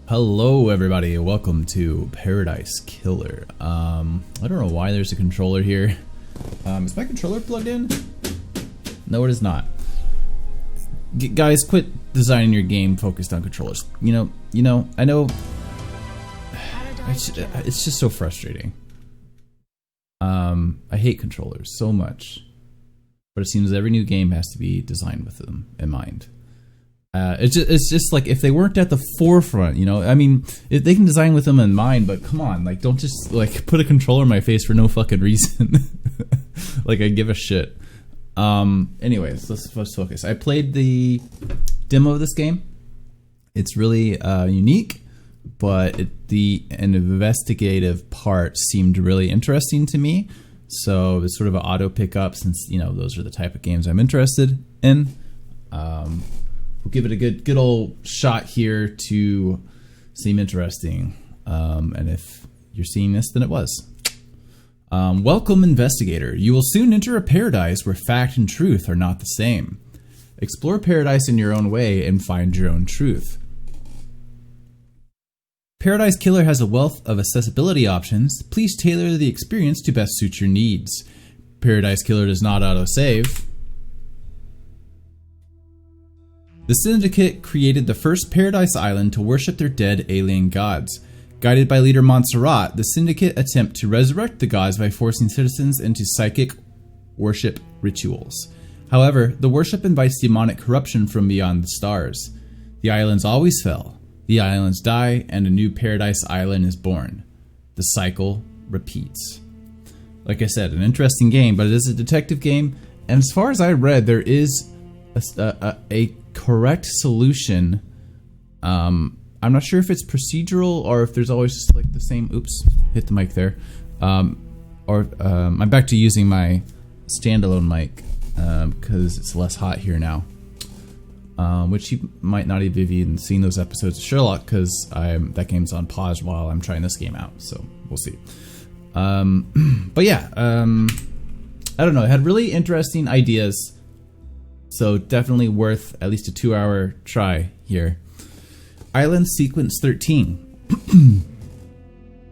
Hello everybody, welcome to Paradise Killer. I don't know why there's a controller here. Is my controller plugged in? No, it is not. Guys, quit designing your game focused on controllers. I know it's just so frustrating. I hate controllers so much, but it seems every new game has to be designed with them in mind. It's just like if they weren't at the forefront, I mean, if they can design with them in mind, but come on, like don't just like put a controller in my face for no fucking reason. Like I give a shit. Anyways, let's focus. I played the demo of this game. It's really unique, but the investigative part seemed really interesting to me. So it's sort of an auto pickup since those are the type of games I'm interested in. We'll give it a good old shot here to seem interesting. And if you're seeing this, then it was. Welcome, investigator. You will soon enter a paradise where fact and truth are not the same. Explore paradise in your own way and find your own truth. Paradise Killer has a wealth of accessibility options. Please tailor the experience to best suit your needs. Paradise Killer does not autosave. The Syndicate created the first Paradise Island to worship their dead alien gods. Guided by leader Montserrat, the Syndicate attempt to resurrect the gods by forcing citizens into psychic worship rituals. However, the worship invites demonic corruption from beyond the stars. The islands always fell. The islands die, and a new Paradise Island is born. The cycle repeats. Like I said, an interesting game, but it is a detective game, and as far as I read, there is a correct solution. I'm not sure if it's procedural or if there's always just like the same. Oops, hit the mic there. I'm back to using my standalone mic because it's less hot here now. Which you might not have even seen those episodes of Sherlock because that game's on pause while I'm trying this game out. So we'll see. But yeah, I don't know. It had really interesting ideas. So definitely worth at least a 2-hour try here. Island Sequence 13.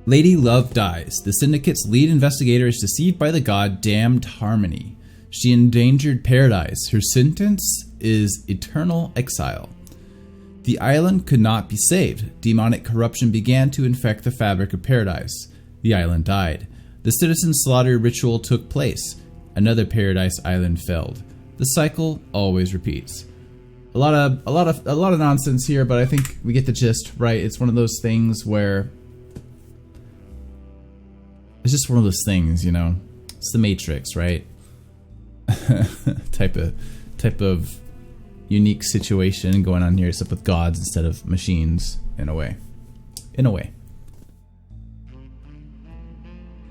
Lady Love dies. The Syndicate's lead investigator is deceived by the god Damned Harmony. She endangered paradise. Her sentence is eternal exile. The island could not be saved. Demonic corruption began to infect the fabric of paradise. The island died. The citizen slaughter ritual took place. Another Paradise Island fell. The cycle always repeats. A lot of nonsense here, but I think we get the gist, right? It's one of those things where it's just one of those things, It's the Matrix, right? type of unique situation going on here, except with gods instead of machines, in a way.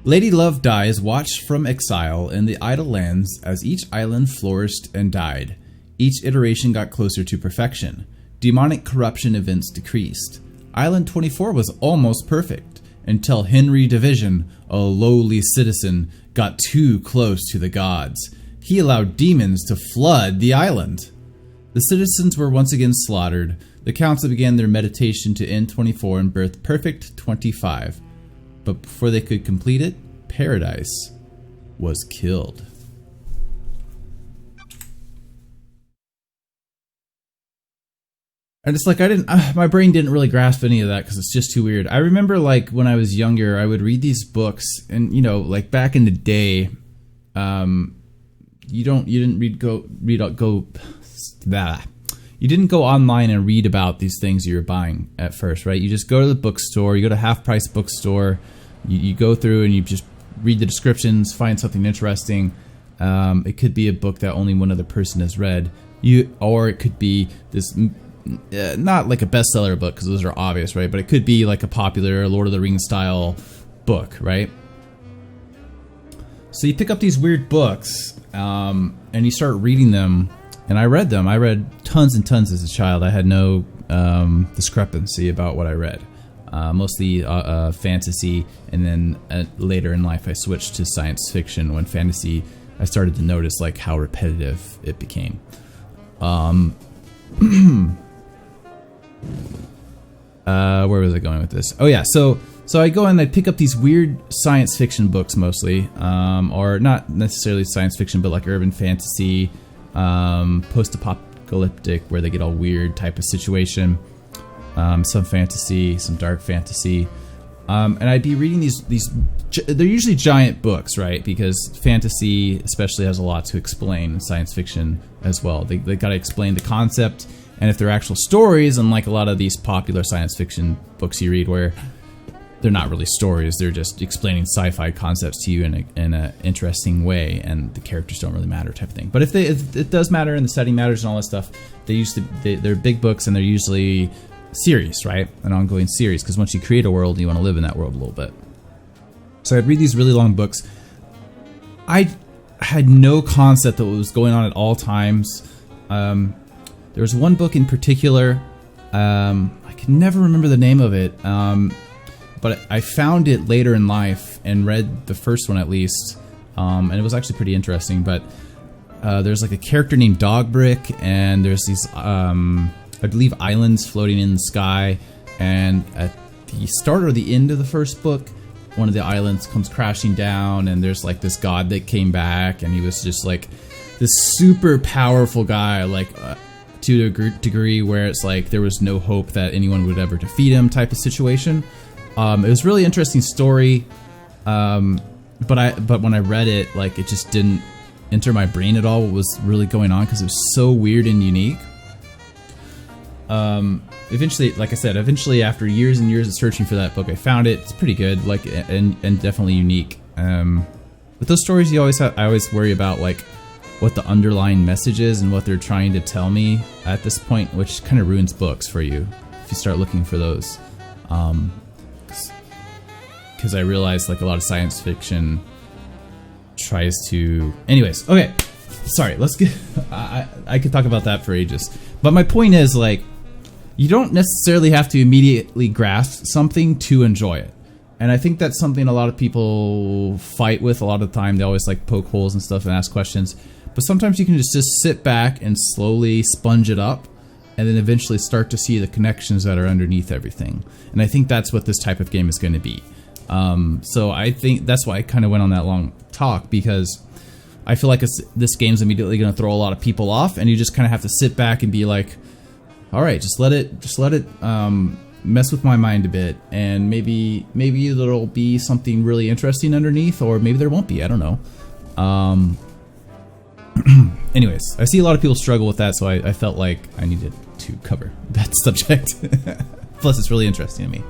Lady Love dies watched from exile in the idle lands as each island flourished and died. Each iteration got closer to perfection. Demonic corruption events decreased. Island 24 was almost perfect until Henry Division, a lowly citizen, got too close to the gods. He allowed demons to flood the island. The citizens were once again slaughtered. The council began their meditation to end 24 and birth perfect 25. But before they could complete it, Paradise was killed. And it's like my brain didn't really grasp any of that because it's just too weird. I remember like when I was younger, I would read these books, and like back in the day, you didn't go online and read about these things you were buying at first, right? You just go to the bookstore, you go to Half Price Bookstore, you go through and you just read the descriptions, find something interesting. It could be a book that only one other person has read, or it could be this, not like a bestseller book because those are obvious, right? But it could be like a popular Lord of the Rings style book, right? So you pick up these weird books and you start reading them. And I read them. I read tons and tons as a child. I had no discrepancy about what I read. Mostly fantasy, and then later in life I switched to science fiction when fantasy, I started to notice like how repetitive it became. Where was I going with this? Oh yeah, so I go and I pick up these weird science fiction books mostly, or not necessarily science fiction, but like urban fantasy, post-apocalyptic, where they get all weird type of situation. Some fantasy, some dark fantasy, and I'd be reading these. They're usually giant books, right? Because fantasy especially has a lot to explain, and science fiction as well. They got to explain the concept, and if they're actual stories, unlike a lot of these popular science fiction books you read, where they're not really stories, they're just explaining sci-fi concepts to you in a interesting way, and the characters don't really matter, type of thing. But if it does matter, and the setting matters, and all that stuff, they're big books, and they're usually series, right? An ongoing series, because once you create a world, you want to live in that world a little bit. So I'd read these really long books. I had no concept of what was going on at all times. There was one book in particular, I can never remember the name of it, but I found it later in life and read the first one at least, and it was actually pretty interesting. But there's like a character named Dogbrick, and there's these I believe islands floating in the sky, and at the start or the end of the first book, one of the islands comes crashing down, and there's like this god that came back, and he was just like this super powerful guy, like to a degree where it's like there was no hope that anyone would ever defeat him, type of situation. It was a really interesting story, but when I read it, like it just didn't enter my brain at all what was really going on, because it was so weird and unique. Eventually, like I said, after years and years of searching for that book, I found it. It's pretty good, like, and definitely unique. With those stories, I always worry about like what the underlying message is and what they're trying to tell me at this point, which kind of ruins books for you if you start looking for those. Because I realize like a lot of science fiction tries to. Anyways, okay, sorry. Let's get. I could talk about that for ages, but my point is like, you don't necessarily have to immediately grasp something to enjoy it. And I think that's something a lot of people fight with a lot of the time. They always like poke holes and stuff and ask questions. But sometimes you can just sit back and slowly sponge it up, and then eventually start to see the connections that are underneath everything. And I think that's what this type of game is going to be. So I think that's why I kind of went on that long talk, because I feel like this game's immediately going to throw a lot of people off, and you just kind of have to sit back and be like, all right, just let it mess with my mind a bit, and maybe there'll be something really interesting underneath, or maybe there won't be. I don't know. Anyways, I see a lot of people struggle with that, so I felt like I needed to cover that subject. Plus, it's really interesting to me.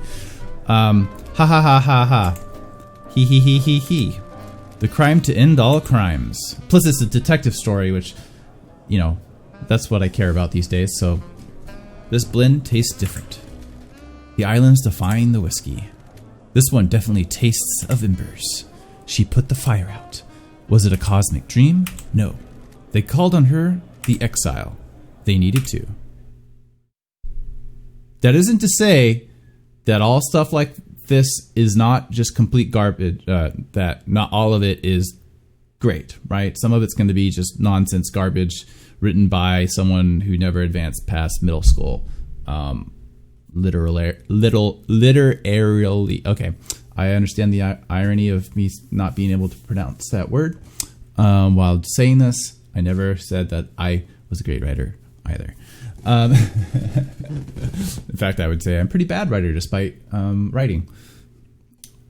Ha ha ha ha ha. He he he he he. The crime to end all crimes. Plus, it's a detective story, which, you know, that's what I care about these days, so this blend tastes different. The islands defying the whiskey. This one definitely tastes of embers. She put the fire out. Was it a cosmic dream? No. They called on her, the exile. They needed to. That isn't to say that all stuff like this is not just complete garbage, that not all of it is great, right? Some of it's going to be just nonsense garbage written by someone who never advanced past middle school. Literally. Okay, I understand the irony of me not being able to pronounce that word while saying this. I never said that I was a great writer either. In fact, I would say I'm a pretty bad writer despite writing.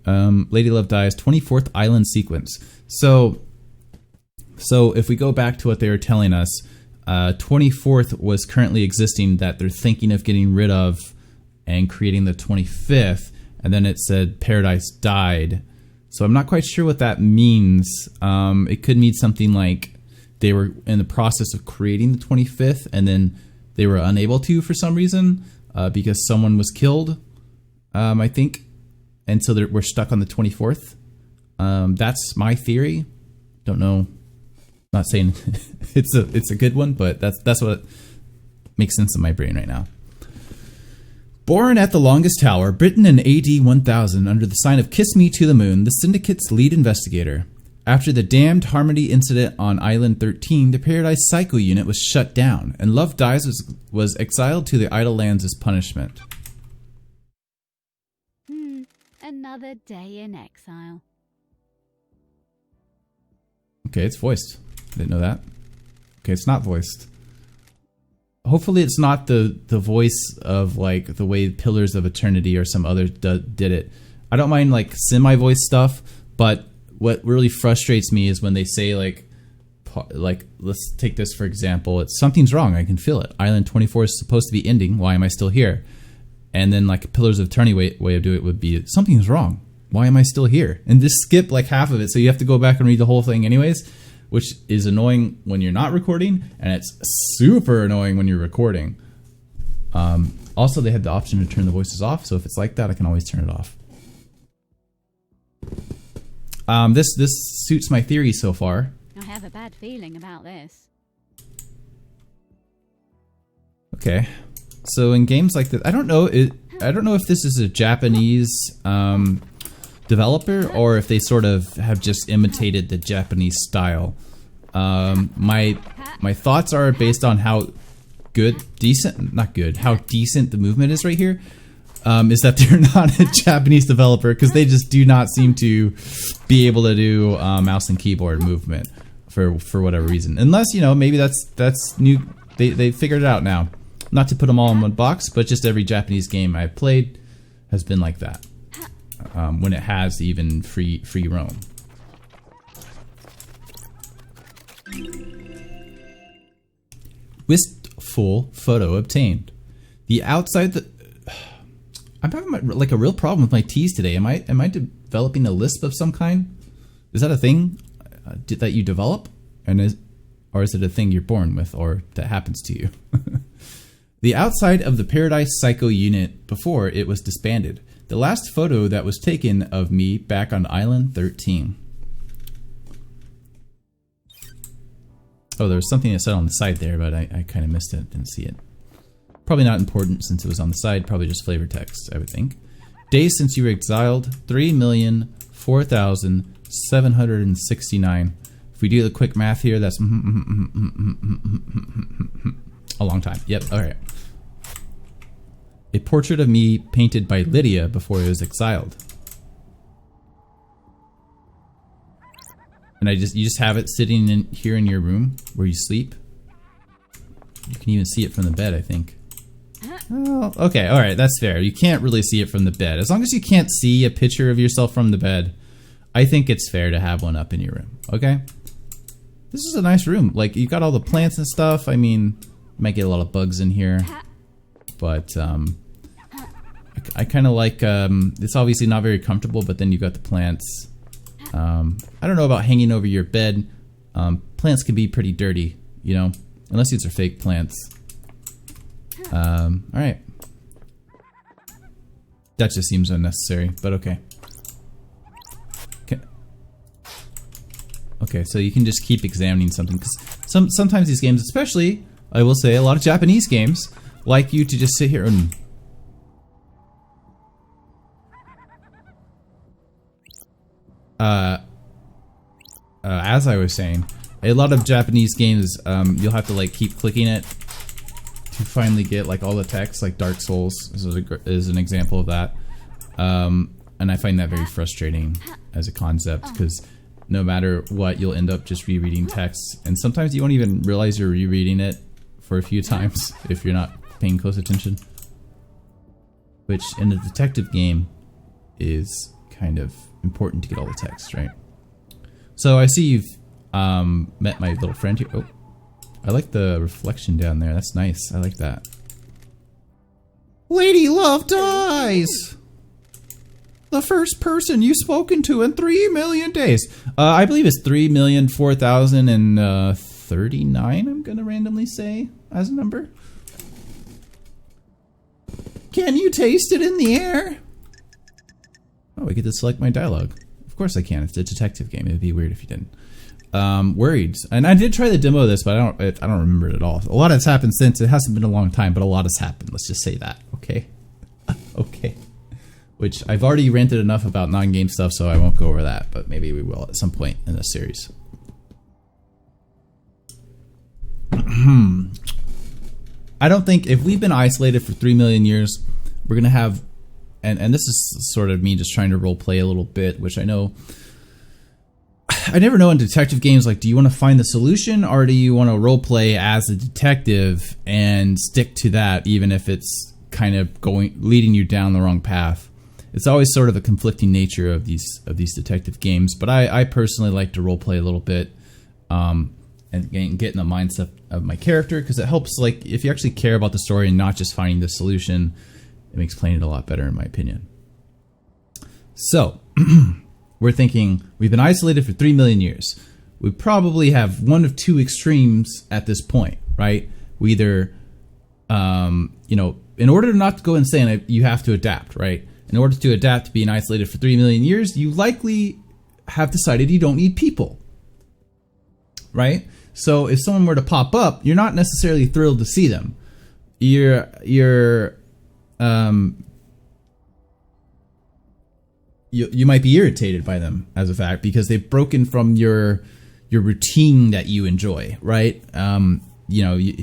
Lady Love Dies, 24th Island Sequence. So if we go back to what they were telling us, 24th was currently existing that they're thinking of getting rid of and creating the 25th, and then it said Paradise died. So I'm not quite sure what that means. It could mean something like they were in the process of creating the 25th, and then they were unable to for some reason because someone was killed, I think. And so we're stuck on the 24th. That's my theory. Don't know. Not saying it's a good one, but that's what makes sense in my brain right now. Born at the longest tower, Britain in AD 1000, under the sign of Kiss Me to the Moon, the Syndicate's lead investigator. After the damned Harmony incident on Island 13, the Paradise Cycle Unit was shut down, and Love Dies was exiled to the Idle Lands as punishment. Another day in exile. Okay, it's voiced. Didn't know that. Okay, it's not voiced. Hopefully it's not the voice of like the way Pillars of Eternity or some other did it. I don't mind like semi-voice stuff, but what really frustrates me is when they say like let's take this for example. It's something's wrong. I can feel it. Island 24 is supposed to be ending. Why am I still here? And then like Pillars of Eternity way of doing it would be something's wrong. Why am I still here? And just skip like half of it, so you have to go back and read the whole thing anyways, which is annoying when you're not recording, and it's super annoying when you're recording. Also, they had the option to turn the voices off, so if it's like that, I can always turn it off. This suits my theory so far. I have a bad feeling about this. Okay, so in games like this, I don't know if this is a Japanese developer or if they sort of have just imitated the Japanese style. My thoughts are based on how decent the movement is right here. Is that they're not a Japanese developer because they just do not seem to be able to do mouse and keyboard movement for whatever reason. Unless, you know, maybe that's new. They figured it out now. Not to put them all in one box, but just every Japanese game I've played has been like that. When it has even free roam. Wistful photo obtained. The outside I'm having like a real problem with my T's today. Am I developing a lisp of some kind? Is that a thing that you develop, or is it a thing you're born with, or that happens to you? The outside of the Paradise Psycho unit before it was disbanded. The last photo that was taken of me back on Island 13. Oh, there was something that said on the side there, but I kind of missed it. Didn't see it. Probably not important since it was on the side. Probably just flavor text, I would think. Days since you were exiled, 3,004,769. If we do the quick math here, that's a long time. Yep, alright. A portrait of me painted by Lydia before I was exiled. And you just have it sitting in here in your room where you sleep. You can even see it from the bed, I think. Oh, okay, alright, that's fair. You can't really see it from the bed. As long as you can't see a picture of yourself from the bed, I think it's fair to have one up in your room, okay? This is a nice room. Like, you got all the plants and stuff. I mean, you might get a lot of bugs in here. But, I kind of like, it's obviously not very comfortable, but then you got the plants. I don't know about hanging over your bed. Plants can be pretty dirty, you know, unless these are fake plants. Alright. That just seems unnecessary, but okay. Okay, so you can just keep examining something, because sometimes these games, especially, I will say, a lot of Japanese games, like you to just sit here and... as I was saying, a lot of Japanese games, you'll have to like keep clicking it to finally get like all the text, like Dark Souls is an example of that. And I find that very frustrating as a concept, because no matter what, you'll end up just rereading text, and sometimes you won't even realize you're rereading it for a few times if you're not paying close attention. Which in a detective game is kind of important to get all the text, right? So I see you've met my little friend here. Oh, I like the reflection down there. That's nice. I like that. Lady Love dies! The first person you've spoken to in 3 million days. I believe it's 3,004,039, I'm gonna randomly say as a number. Can you taste it in the air? Oh, I get to select my dialogue. Of course I can. It's a detective game. It'd be weird if you didn't. Worried. And I did try the demo of this, but I don't remember it at all. A lot has happened since. It hasn't been a long time, but a lot has happened. Let's just say that. Okay. Okay. Which I've already ranted enough about non-game stuff, so I won't go over that, but maybe we will at some point in this series. I don't think, if we've been isolated for 3 million years, we're going to have and this is sort of me just trying to role play a little bit, which I know I never know in detective games, like, do you want to find the solution or do you want to role play as a detective and stick to that even if it's kind of leading you down the wrong path? It's always sort of a conflicting nature of these detective games, but I personally like to role play a little bit and get in the mindset of my character, because it helps, like, if you actually care about the story and not just finding the solution, it makes playing it a lot better in my opinion. So we're thinking we've been isolated for 3 million years. We probably have one of two extremes at this point, right? We either, in order not to go insane, you have to adapt, right? In order to adapt to being isolated for 3 million years, you likely have decided you don't need people, right? So if someone were to pop up, you're not necessarily thrilled to see them. You might be irritated by them, as a fact, because they've broken from your routine that you enjoy, right?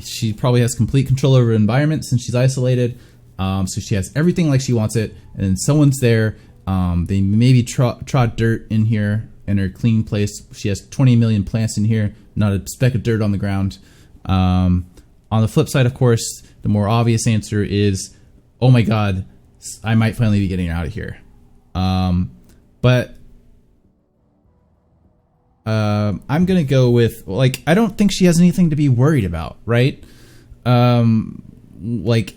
She probably has complete control over her environment since she's isolated, so she has everything like she wants it, and then someone's there, they maybe trod dirt in here in her clean place. She has 20 million plants in here, not a speck of dirt on the ground. On the flip side, of course, the more obvious answer is, oh my god, I might finally be getting out of here. But I'm gonna go with, like, I don't think she has anything to be worried about, right? Like,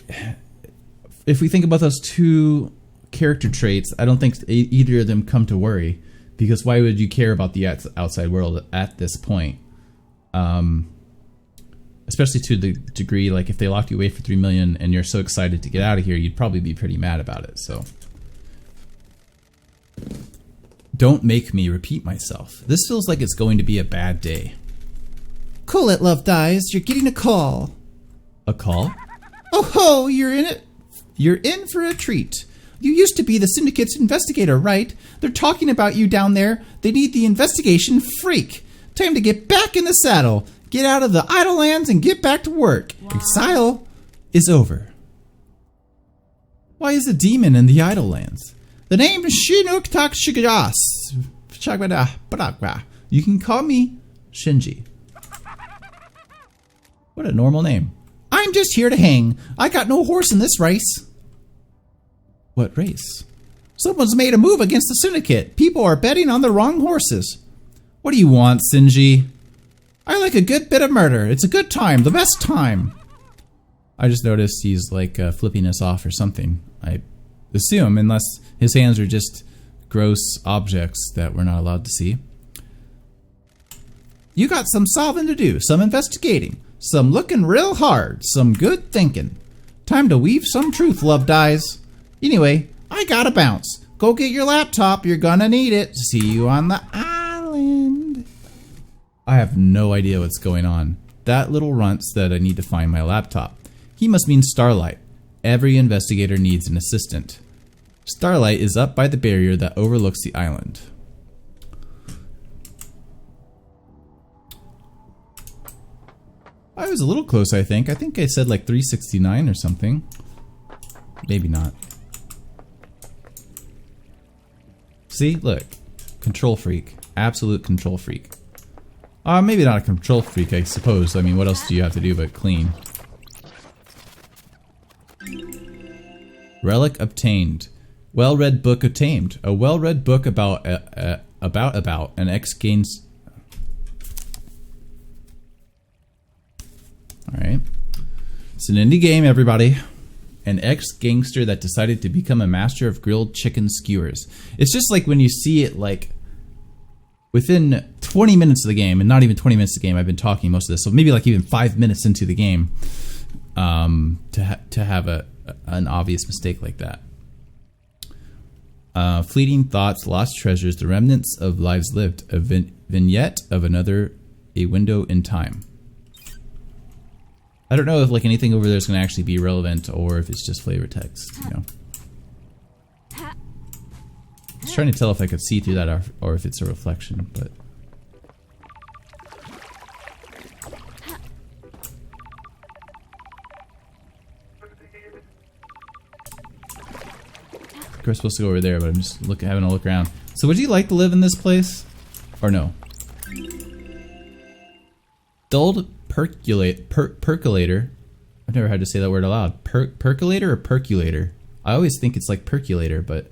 if we think about those two character traits, I don't think either of them come to worry, because why would you care about the outside world at this point? Especially to the degree, like, if they locked you away for 3 million and you're so excited to get out of here, you'd probably be pretty mad about it. So don't make me repeat myself. This feels like it's going to be a bad day. Cool it, Love Dies. You're getting a call. A call? Oh ho, you're in it. You're in for a treat. You used to be the Syndicate's investigator, right? They're talking about you down there. They need the investigation freak. Time to get back in the saddle. Get out of the idle lands and get back to work. Exile is over. Why is a demon in the idle lands? The name is Shinuk Tak Shigadas. You can call me Shinji. What a normal name. I'm just here to hang. I got no horse in this race. What race? Someone's made a move against the Syndicate. People are betting on the wrong horses. What do you want, Shinji? I like a good bit of murder. It's a good time, the best time. I just noticed he's like flipping us off or something. I assume, unless his hands are just gross objects that we're not allowed to see. You got some solving to do, some investigating, some looking real hard, some good thinking. Time to weave some truth, Love Dies. Anyway, I gotta bounce. Go get your laptop, you're gonna need it. See you on the island. I have no idea what's going on. That little runt said I need to find my laptop. He must mean Starlight. Every investigator needs an assistant. Starlight is up by the barrier that overlooks the island. I was a little close, I think. I think I said like 369 or something. Maybe not. See? Look. Control freak. Absolute control freak. Maybe not a control freak, I suppose. I mean, what else do you have to do but clean? Relic obtained. Well-read book obtained. A well-read book about an ex-gains. Alright. It's an indie game, everybody. An ex-gangster that decided to become a master of grilled chicken skewers. It's just like when you see it, like, within 20 minutes of the game, and not even 20 minutes of the game, I've been talking most of this, so maybe like even 5 minutes into the game, to have an obvious mistake like that. Fleeting thoughts, lost treasures, the remnants of lives lived, a vignette of a window in time. I don't know if like anything over there is going to actually be relevant, or if it's just flavor text, you know. I was trying to tell if I could see through that or if it's a reflection, but... we're supposed to go over there, but I'm just having a look around. So would you like to live in this place? Or no? Dulled percolator. I've never had to say that word aloud. Percolator or percolator? I always think it's like percolator, but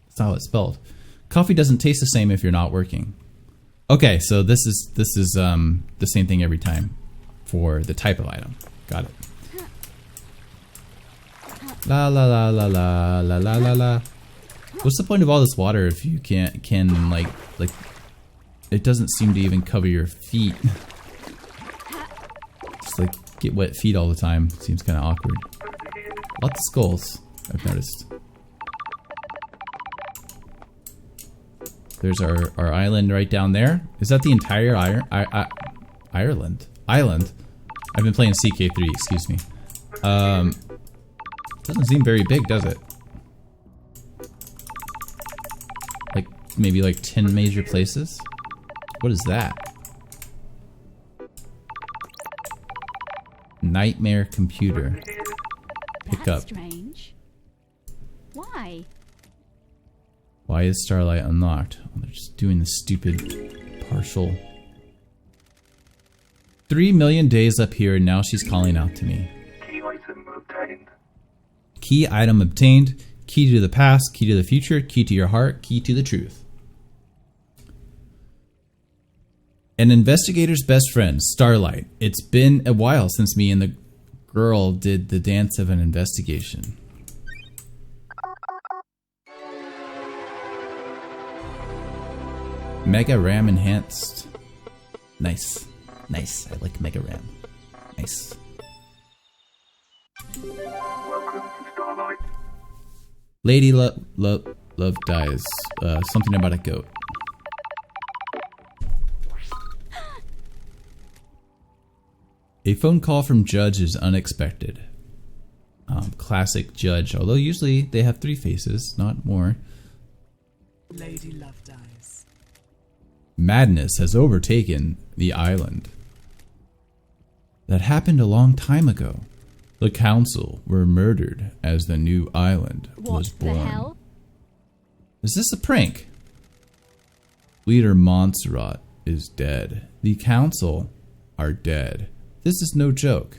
it's not how it's spelled. Coffee doesn't taste the same if you're not working. Okay, so this is the same thing every time for the type of item. Got it. La la la la la la la la la. What's the point of all this water if you can like it doesn't seem to even cover your feet? Just like get wet feet all the time. Seems kind of awkward. Lots of skulls, I've noticed. There's our island right down there. Is that the entire Ireland? Island? I've been playing CK3, excuse me. Doesn't seem very big, does it? Like, maybe like 10 major places? What is that? Nightmare computer. Pick That's up. strange. Why? Why is Starlight unlocked? Oh, they're just doing the stupid partial. 3 million days up here and now she's calling out to me. Key item obtained. Key item obtained. Key to the past, key to the future, key to your heart, key to the truth. An investigator's best friend, Starlight. It's been a while since me and the girl did the dance of an investigation. Mega RAM enhanced. Nice. Nice. I like Mega RAM. Nice. Welcome to Starlight. Lady Love dies. Something about a goat. A phone call from Judge is unexpected. Classic Judge, although usually they have 3 faces, not more. Lady Love dies. Madness has overtaken the island. That happened a long time ago. The council were murdered as the new island was What born. the hell? Is this a prank? Leader Montserrat is dead. The council are dead. This is no joke.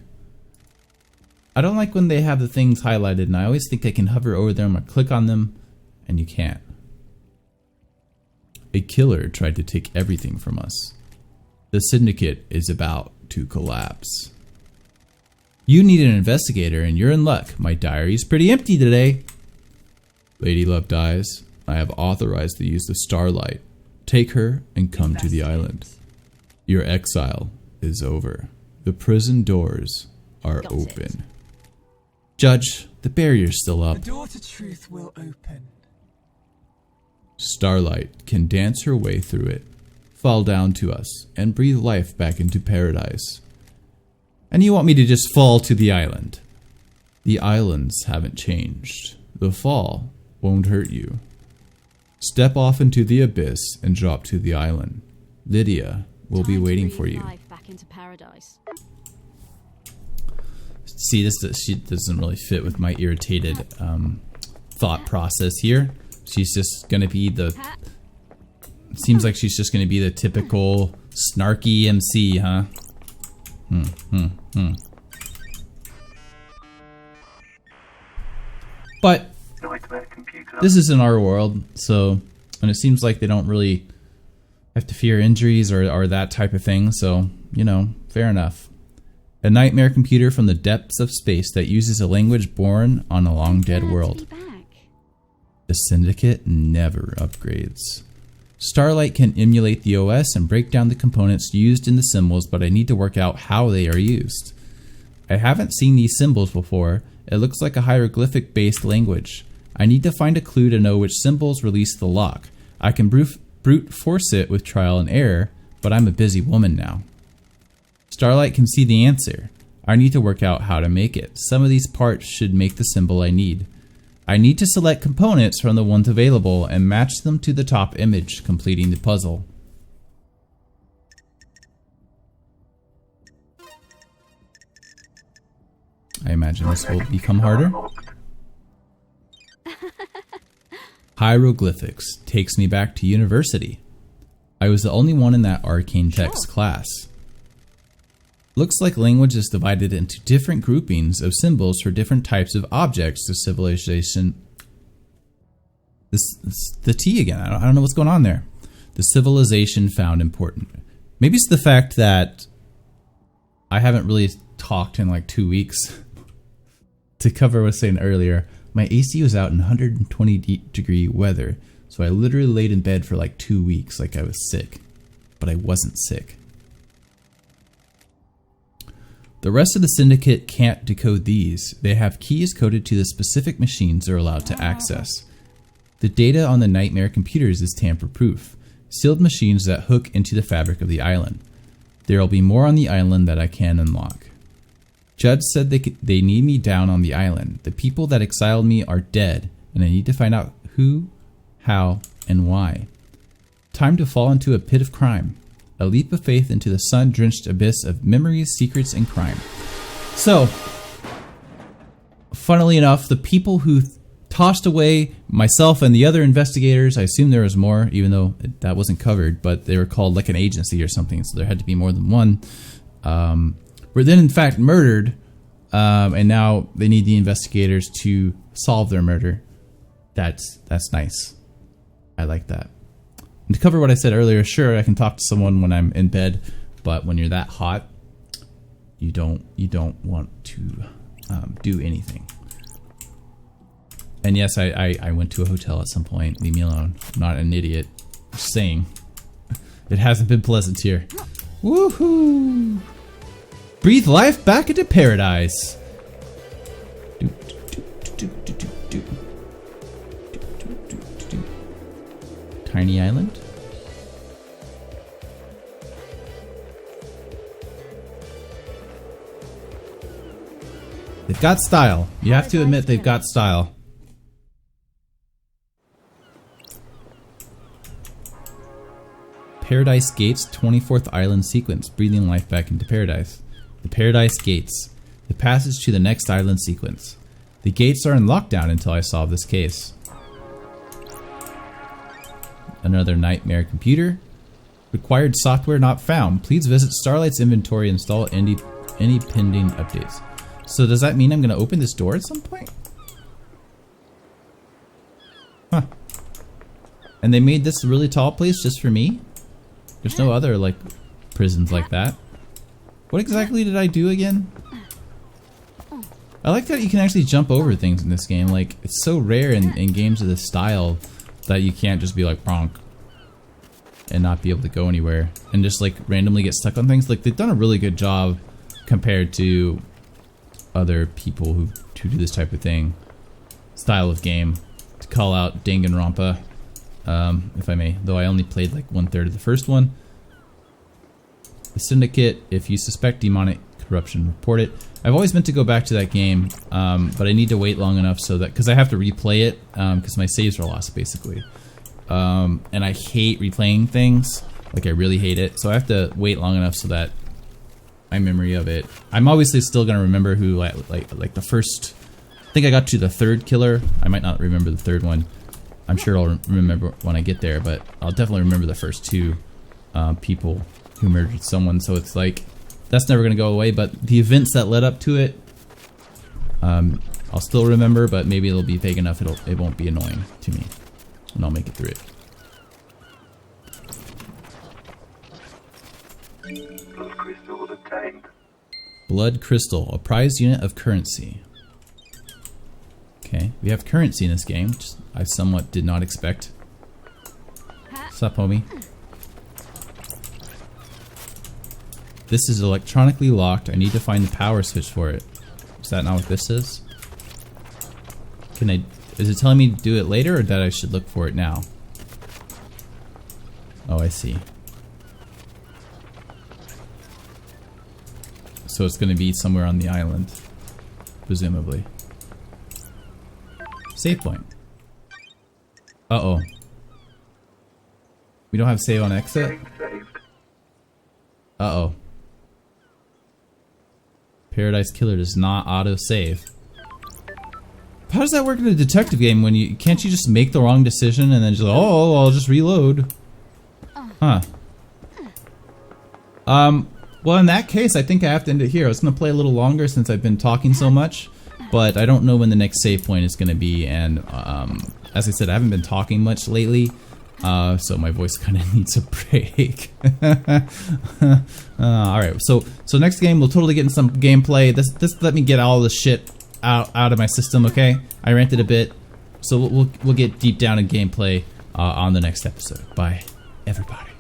I don't like when they have the things highlighted and I always think I can hover over them or click on them and you can't. A killer tried to take everything from us. The syndicate is about to collapse. You need an investigator and you're in luck. My diary's pretty empty today. Lady Love dies. I have authorized the use of Starlight. Take her and come to the island. Your exile is over. The prison doors are Got open. it. Judge, the barrier's still up. The door to truth will open. Starlight can dance her way through it, fall down to us, and breathe life back into paradise. And you want me to just fall to the island? The islands haven't changed. The fall won't hurt you. Step off into the abyss and drop to the island. Lydia will be Time to waiting breathe for you. life back into paradise. See, she doesn't really fit with my irritated thought process here. She's just gonna be the... Seems like she's just gonna be the typical snarky MC, huh? But Nightmare computer. this is in our world, so... And it seems like they don't really have to fear injuries or that type of thing, so, you know, fair enough. A nightmare computer from the depths of space that uses a language born on a long dead Glad to world. be back. The Syndicate never upgrades. Starlight can emulate the OS and break down the components used in the symbols, but I need to work out how they are used. I haven't seen these symbols before. It looks like a hieroglyphic-based language. I need to find a clue to know which symbols release the lock. I can brute force it with trial and error, but I'm a busy woman now. Starlight can see the answer. I need to work out how to make it. Some of these parts should make the symbol I need. I need to select components from the ones available and match them to the top image, completing the puzzle. I imagine this will become harder. Hieroglyphics takes me back to university. I was the only one in that arcane text class. Looks like language is divided into different groupings of symbols for different types of objects to civilization. The T again. I don't know what's going on there. The civilization found important. Maybe it's the fact that I haven't really talked in like 2 weeks. To cover what I was saying earlier, my AC was out in 120-degree weather, so I literally laid in bed for like 2 weeks like I was sick. But I wasn't sick. The rest of the syndicate can't decode these. They have keys coded to the specific machines they're allowed to access. The data on the nightmare computers is tamper-proof, sealed machines that hook into the fabric of the island. There will be more on the island that I can unlock. Judge said they need me down on the island. The people that exiled me are dead, and I need to find out who, how, and why. Time to fall into a pit of crime. A leap of faith into the sun-drenched abyss of memories, secrets, and crime. So, funnily enough, the people who tossed away myself and the other investigators, I assume there was more, even though that wasn't covered, but they were called like an agency or something, so there had to be more than one, were then in fact murdered, and now they need the investigators to solve their murder. That's nice. I like that. And to cover what I said earlier, sure, I can talk to someone when I'm in bed, but when you're that hot, you don't want to do anything. And yes, I went to a hotel at some point. Leave me alone. I'm not an idiot. Just saying. It hasn't been pleasant here. Woohoo! Breathe life back into paradise. Tiny island. They've got style. You have to admit they've got style. Paradise Gates 24th Island Sequence. Breathing life back into paradise. The Paradise Gates. The passage to the next island sequence. The gates are in lockdown until I solve this case. Another nightmare computer. Required software not found. Please visit Starlight's inventory and install any pending updates. So does that mean I'm going to open this door at some point? Huh. And they made this really tall place just for me? There's no other, like, prisons like that. What exactly did I do again? I like that you can actually jump over things in this game. Like, it's so rare in games of this style that you can't just be like, bonk, and not be able to go anywhere. And just, like, randomly get stuck on things. Like, they've done a really good job compared to other people who do this type of thing. Style of game. To call out Danganronpa. If I may, though I only played like 1/3 of the first one. The Syndicate, if you suspect demonic corruption, report it. I've always meant to go back to that game, but I need to wait long enough so that, because I have to replay it, because my saves are lost basically. And I hate replaying things, like I really hate it, so I have to wait long enough so that my memory of it. I'm obviously still gonna remember who, like the first, I think I got to the third killer. I might not remember the third one. I'm sure I'll remember when I get there, but I'll definitely remember the first two people who murdered someone. So it's like, that's never going to go away, but the events that led up to it, I'll still remember, but maybe it'll be vague enough it won't be annoying to me, and I'll make it through it. Blood crystal obtained. Blood crystal, a prized unit of currency. Okay, we have currency in this game, which I somewhat did not expect. What's up, homie? This is electronically locked. I need to find the power switch for it. Is that not what this is? Is it telling me to do it later, or that I should look for it now? Oh, I see. So it's going to be somewhere on the island, presumably. Save point. Uh-oh. We don't have save on exit? Getting saved. Uh-oh. Paradise Killer does not auto-save. How does that work in a detective game when you can't you just make the wrong decision and then just oh I'll just reload? Huh. Well, in that case, I think I have to end it here. I was going to play a little longer since I've been talking so much, but I don't know when the next save point is going to be, and as I said, I haven't been talking much lately, so my voice kind of needs a break. Alright, so next game, we'll totally get in some gameplay. This let me get all this shit out of my system, okay? I ranted a bit, so we'll get deep down in gameplay on the next episode. Bye, everybody.